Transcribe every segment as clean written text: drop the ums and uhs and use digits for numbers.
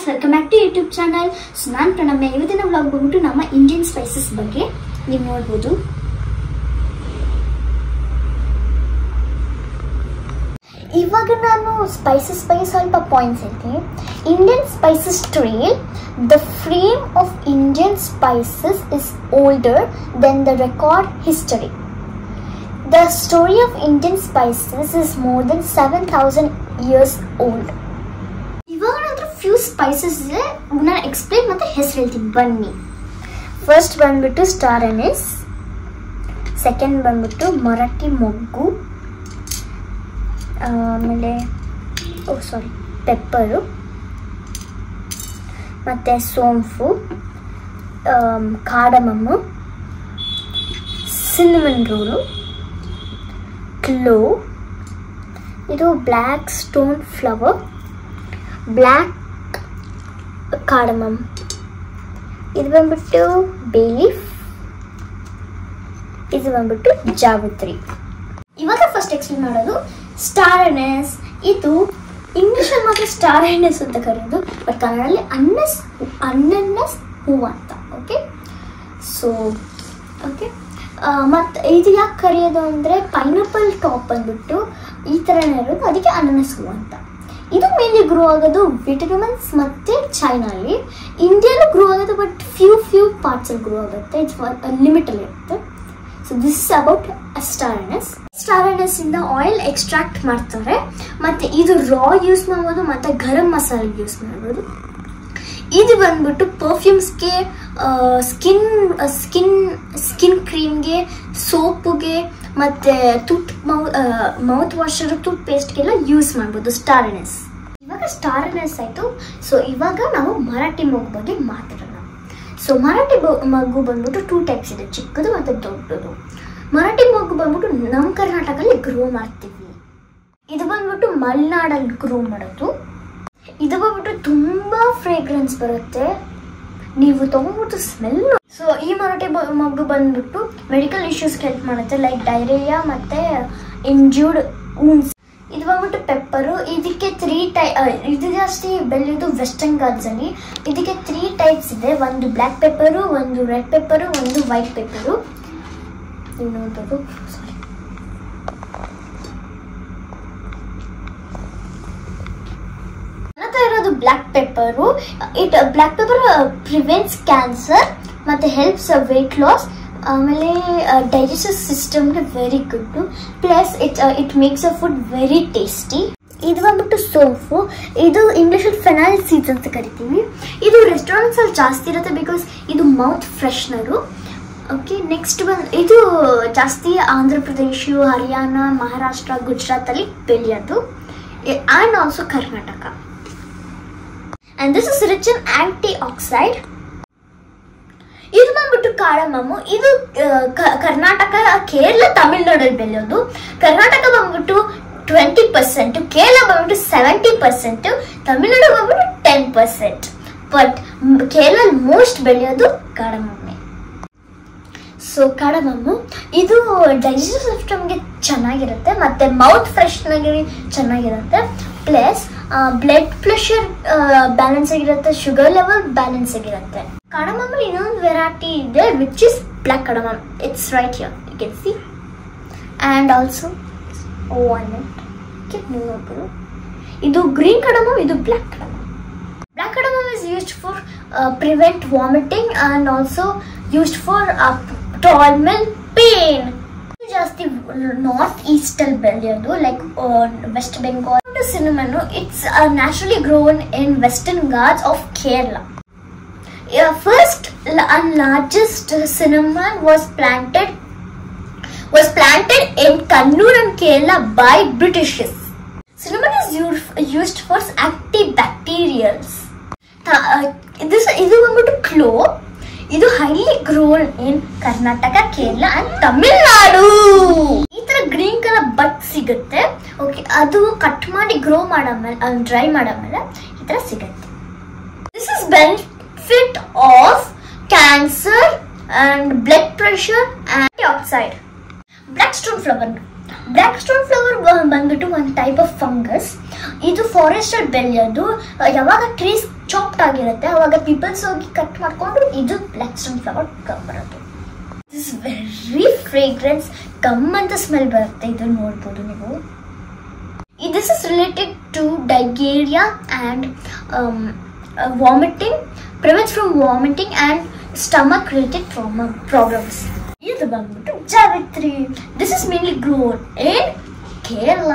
Welcome back to YouTube channel. So ನಾನು ಪ್ರಣಮ್ಯ. ಇವತ್ತಿನ vlog ಬಂದ್ಬಿಟ್ಟು ನಮ್ಮ ಇಂಡಿಯನ್ ಸ್ಪೈಸಸ್ ಬಗ್ಗೆ ನೀವು ನೋಡ್ಬೋದು. ಇವಾಗ ನಾನು ಸ್ಪೈಸಸ್ ಬಗ್ಗೆ ಸ್ವಲ್ಪ ಪಾಯಿಂಟ್ಸ್ ಹೇಳ್ತೀನಿ. Indian spices trail, the frame of Indian spices is older than the record history. The story of Indian spices is more than 7,000 years old. ಇವಾಗ ನಂತರ ಫ್ಯೂ ಸ್ಪೈಸಸ್ ಇದೆ, ನಾನು ಎಕ್ಸ್ಪ್ಲೇನ್ ಮತ್ತೆ ಹೆಸರು ಹೇಳ್ತೀನಿ ಬನ್ನಿ. ಫಸ್ಟ್ ಬಂದ್ಬಿಟ್ಟು ಸ್ಟಾರ್ ಅನೀಸ್, ಸೆಕೆಂಡ್ ಬಂದ್ಬಿಟ್ಟು ಮರಾಠಿ ಮೊಗ್ಗು, ಆಮೇಲೆ ಪೆಪ್ಪರು, ಮತ್ತು ಸೋಂಪು, ಕಾರ್ಡಮಮ್ಮು, ಸಿನ್ನಮನ್ ರೋಲು, ಕ್ಲೋವ್, ಇದು black stone flower, black cardamom, ಇದು ಬಂದ್ಬಿಟ್ಟು ಬೇ ಲೀಫ್, ಇದು ಬಂದ್ಬಿಟ್ಟು ಜಾವಿತ್ರಿ. ಇವಾಗ ಫಸ್ಟ್ ಎಕ್ಸ್ಪ್ಲೇನ್ ಮಾಡೋದು ಸ್ಟಾರ್ ಅನೀಸ್. ಇದು ಇಂಗ್ಲೀಷಲ್ಲಿ ಮಾತ್ರ ಸ್ಟಾರ್ ಅನೀಸ್ ಅಂತ ಕರೆಯೋದು, ಬಟ್ ಕನ್ನಡದಲ್ಲಿ ಅನನಸ್ ಹೂವು ಅಂತ. ಓಕೆ ಮತ್ತು ಇದು ಯಾಕೆ ಕರೆಯೋದು ಅಂದರೆ ಪೈನಾಪಲ್ ಟಾಪ್ ಬಂದ್ಬಿಟ್ಟು ಈ ಥರನೇ ಇರೋದು, ಅದಕ್ಕೆ ಅನನಸ್ ಹೂವು ಅಂತ. ಇದು ಮೇನ್ಲಿ ಗ್ರೋ ಆಗೋದು ವಿಟಮಿನ್ಸ್ ಮತ್ತು ಚೈನಲ್ಲಿ. ಇಂಡಿಯಲ್ಲೂ ಗ್ರೋ ಆಗೋದು, ಬಟ್ ಫ್ಯೂ ಪಾರ್ಟ್ಸಲ್ಲಿ ಗ್ರೋ ಆಗುತ್ತೆ. ಇಟ್ಸ್ ಲಿಮಿಟಲ್ಲಿ ಇರುತ್ತೆ. So this is about star anise. Star ಅನೀಸಿಂದ ಆಯಿಲ್ ಎಕ್ಸ್ಟ್ರಾಕ್ಟ್ ಮಾಡ್ತಾರೆ, ಮತ್ತು ಇದು ರಾ ಯೂಸ್ ಮಾಡ್ಬೋದು ಮತ್ತು ಗರಂ ಮಸಾಲೆಗೆ ಯೂಸ್ ಮಾಡ್ಬೋದು. ಇದು ಬಂದ್ಬಿಟ್ಟು ಪರ್ಫ್ಯೂಮ್ಸ್ಗೆ, ಸ್ಕಿನ್ ಕ್ರೀಮ್ಗೆ, ಸೋಪ್ಗೆ, ಮತ್ತು ಮೌತ್ ವಾಷರ್, ಟೂತ್ ಪೇಸ್ಟ್ಗೆಲ್ಲ ಯೂಸ್ ಮಾಡ್ಬೋದು ಸ್ಟಾರ್ ಅನೀಸ್. ಇವಾಗ ಸ್ಟಾರ್ ಅನೀಸ್ ಆಯಿತು. ಸೊ ಇವಾಗ ನಾವು ಮರಾಠಿ ಮೊಗ್ಗು ಬಗ್ಗೆ ಮಾತಾಡೋಣ. ಸೊ ಮರಾಠಿ ಮೊಗ್ಗು ಬಂದ್ಬಿಟ್ಟು 2 ಟೈಪ್ಸ್ ಇದೆ, ಚಿಕ್ಕದು ಮತ್ತು ದೊಡ್ಡದು. ಮರಾಠಿ ಮೊಗ್ಗು ಬಂದ್ಬಿಟ್ಟು ನಮ್ಮ ಕರ್ನಾಟಕದಲ್ಲಿ ಗ್ರೋ ಮಾಡ್ತೀವಿ. ಇದು ಬಂದ್ಬಿಟ್ಟು ಮಲೆನಾಡಲ್ಲಿ ಗ್ರೋ ಮಾಡೋದು. ಇದು ಬಂದ್ಬಿಟ್ಟು ತುಂಬ ಫ್ರೇಗ್ರೆನ್ಸ್ ಬರುತ್ತೆ, ನೀವು ತೊಗೊಂಡ್ಬಿಟ್ಟು ಸ್ಮೆಲ್. ಸೊ ಈ ಮರಾಠಿ ಮೊಗ್ಗು ಬಂದ್ಬಿಟ್ಟು ಮೆಡಿಕಲ್ ಇಶ್ಯೂಸ್ಗೆ ಹೆಲ್ಪ್ ಮಾಡುತ್ತೆ, ಲೈಕ್ ಡೈರಿಯಾ ಮತ್ತು ಇಂಜ್ಯೂರ್ಡ್ ವೂನ್ಸ್. ಇದು ಬಂದ್ಬಿಟ್ಟು ಪೆಪ್ಪರು. ಇದಕ್ಕೆ 3 ಇದು ಜಾಸ್ತಿ ಬೆಳೆಯೋದು ವೆಸ್ಟರ್ನ್ ಘಾಟ್ಸಲ್ಲಿ. ಇದಕ್ಕೆ 3 ಟೈಪ್ಸ್ ಇದೆ, ಒಂದು ಬ್ಲ್ಯಾಕ್ ಪೆಪ್ಪರು, ಒಂದು ರೆಡ್ ಪೆಪ್ಪರು, ಒಂದು ವೈಟ್ ಪೆಪ್ಪರು. ನೀವು ನೋಡ್ಬೋದು. ಇರೋದು black pepper. Black pepper prevents cancer ಮತ್ತು ಹೆಲ್ಪ್ಸ್ ವೇಟ್ ಲಾಸ್, ಆಮೇಲೆ ಡೈಜೆಸ್ಟಿವ್ ಸಿಸ್ಟಮ್ಗೆ very good, plus it makes a food very tasty. ಇದು ಬಂದ್ಬಿಟ್ಟು ಸೋಂಪು. ಇದು ಇಂಗ್ಲೀಷಲ್ಲಿ ಫೆನೈಲ್ ಸೀಡ್ಸ್ ಅಂತ ಕರಿತೀವಿ. ಇದು ರೆಸ್ಟೋರೆಂಟ್ಸಲ್ಲಿ ಜಾಸ್ತಿ ಇರುತ್ತೆ, ಬಿಕಾಸ್ ಇದು ಮೌತ್ ಫ್ರೆಶ್ನರು. ನೆಕ್ಸ್ಟ್ ಇದು ಜಾಸ್ತಿ ಆಂಧ್ರ ಪ್ರದೇಶ, ಹರಿಯಾಣ, ಮಹಾರಾಷ್ಟ್ರ, ಗುಜರಾತಲ್ಲಿ ಬೆಳೆಯೋದು, and also Karnataka. And this is rich in antioxide. ಇದು ಬಂದ್ಬಿಟ್ಟು ಕಾರ್ಡಮಮ್ಮು. ಇದು ಕರ್ನಾಟಕ, ಕೇರಳ, ತಮಿಳುನಾಡಲ್ಲಿ ಬೆಳೆಯೋದು. ಕರ್ನಾಟಕ ಬಂದ್ಬಿಟ್ಟು 20%, ಕೇರಳ ಬಂದ್ಬಿಟ್ಟು 70%, ತಮಿಳುನಾಡು ಬಂದ್ಬಿಟ್ಟು 10%. ಬಟ್ ಕೇರಳ ಮೋಸ್ಟ್ ಬೆಳೆಯೋದು ಕಾರ್ಡಮಮ್ಮೆ. ಸೊ ಕಾರ್ಡಮಮ್ಮು ಇದು ಡೈಜೆಸ್ಟಿವ್ ಸಿಸ್ಟಮ್ಗೆ ಚೆನ್ನಾಗಿರುತ್ತೆ, ಮತ್ತು ಮೌತ್ ಫ್ರೆಶ್ನಾಗಿ ಚೆನ್ನಾಗಿರುತ್ತೆ, ಪ್ಲಸ್ ಬ್ಲಡ್ ಪ್ರೆಷರ್ ಬ್ಯಾಲೆನ್ಸ್ ಆಗಿರುತ್ತೆ, ಶುಗರ್ ಲೆವೆಲ್ ಬ್ಯಾಲೆನ್ಸ್ ಆಗಿರುತ್ತೆ. ಕಾರ್ಡಮಮ್ಮಲ್ಲಿ ಇನ್ನೊಂದು ವೆರೈಟಿ ಇದೆ, which is black cardamom. It's right here, you can see. And also ನೀವು ನೋಡ್ಬೋದು, ಇದು ಗ್ರೀನ್ ಕಾರ್ಡಮಮ್, ಇದು black cardamom. Black cardamom is used for prevent vomiting and also used for abdominal pain. ಜಾಸ್ತಿ north east ಅಲ್ಲಿ ಬೆಳೆಯೋದು, like West Bengal. Cinnamon, it's naturally grown in Western Ghats of Kerala. First and largest cinnamon was planted in Kannur and Kerala by Britishers. Cinnamon is used for antibacterials. ಇದು ಬಂದ್ಬಿಟ್ಟು clove. ಇದು highly grown in Karnataka, Kerala and Tamil Nadu. ಈ ತರ green colour but ಸಿಗುತ್ತೆ. ಅದು cut ಮಾಡಿ grow ಮಾಡಾದ್ಮೇಲೆ, dry ಮಾಡಾದ್ಮೇಲೆ ಈ ತರ ಸಿಗುತ್ತೆ. This is benefit of cancer and blood pressure, anti oxide. Black stone flower. Black stone flower ಬಂದ್ಬಿಟ್ಟು ಒಂದು ಟೈಪ್ ಆಫ್ ಫಂಗಸ್. ಇದು ಫಾರೆಸ್ಟಲ್ಲಿ ಬೆಳೆಯೋದು. ಯಾವಾಗ ಟ್ರೀಸ್ ಚಾಪ್ಡ್ ಆಗಿರುತ್ತೆ ಅವಾಗ ಪೀಪಲ್ಸ್ ಹೋಗಿ ಕಟ್ ಮಾಡಿಕೊಂಡು ಇದು ಬ್ಲ್ಯಾಕ್ ಸ್ಟೋನ್ ಫ್ಲವರ್ ಬರೋದು. ದಿಸ್ ವೆರಿ ಫ್ರೇಗ್ರೆನ್ಸ್, ಗಮ್ ಅಂತ ಸ್ಮೆಲ್ ಬರುತ್ತೆ. ಇದನ್ನು ನೋಡ್ಬೋದು ನೀವು. This is related to diarrhoea and vomiting, prevents from vomiting and stomach related problems. ಇದು ಬಂದ್ಬಿಟ್ಟು ಜಾವಿತ್ರಿ. This is mainly grown in Kerala.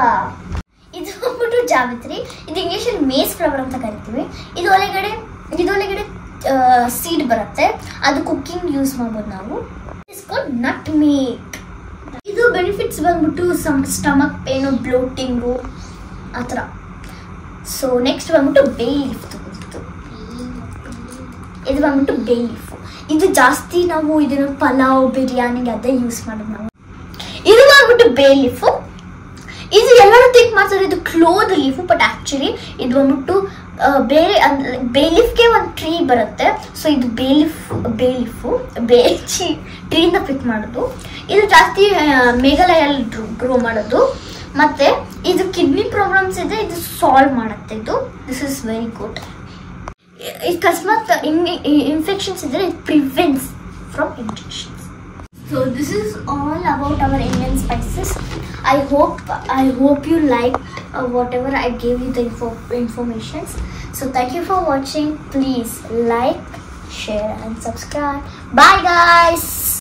ಇದು ಬಂದ್ಬಿಟ್ಟು ಜಾವಿತ್ರಿ. ಇದು ಇಂಗ್ಲೀಷಲ್ಲಿ ಮೇಸ್ ಫ್ಲವರ್ ಅಂತ ಕರಿತೀವಿ. ಇದು ಒಳಗಡೆ ಸೀಡ್ ಬರುತ್ತೆ, ಅದು ಕುಕ್ಕಿಂಗ್ ಯೂಸ್ ಮಾಡ್ಬೋದು ನಾವು. It's called nut make. ಇದು ಬೆನಿಫಿಟ್ಸ್ ಬಂದ್ಬಿಟ್ಟು ಸ್ಟಮಕ್ ಪೇನು, ಬ್ಲೋಟಿಂಗು ಆ ಥರ. ಸೊ ನೆಕ್ಸ್ಟ್ ಬಂದ್ಬಿಟ್ಟು ಬೇ ಲೀಫ್. ಇದು ಬಂದ್ಬಿಟ್ಟು ಬೇ ಲೀಫು. ಇದು ಜಾಸ್ತಿ ನಾವು ಇದನ್ನು ಪಲಾವ್, ಬಿರಿಯಾನಿಗೆ ಅದೇ ಯೂಸ್ ಮಾಡೋದು ನಾವು. ಇದು ಬಂದ್ಬಿಟ್ಟು ಬೇ ಲೀಫು. ಇದು ಎಲ್ಲರೂ ಥಿಂಕ್ ಮಾಡ್ತಾರೆ ಇದು ಕ್ಲೋದ್ ಲೀಫು, ಬಟ್ ಆ್ಯಕ್ಚುಲಿ ಇದು ಬಂದ್ಬಿಟ್ಟು ಬೇರೆ ಬೇ ಲೀಫ್ಗೆ ಒಂದು ಟ್ರೀ ಬರುತ್ತೆ. ಸೊ ಇದು ಬೇ ಲೀಫು ಟ್ರೀಯಿಂದ ಪಿಕ್ ಮಾಡೋದು. ಇದು ಜಾಸ್ತಿ ಮೇಘಾಲಯಲ್ಲಿ ಗ್ರೋ ಮಾಡೋದು. ಮತ್ತು ಇದು ಕಿಡ್ನಿ ಪ್ರಾಬ್ಲಮ್ಸ್ ಇದೆ, ಇದು ಸಾಲ್ವ್ ಮಾಡುತ್ತೆ. ಇದು ದಿಸ್ ಇಸ್ ವೆರಿ ಗುಡ್. ಅಕಸ್ಮಾತ್ ಇನ್ಫೆಕ್ಷನ್ಸ್ ಇದ್ದರೆ it prevents from infections. So this is all about our Indian spices. I hope you liked whatever I gave you the information. So thank you for watching. Please like, share and subscribe. Bye guys.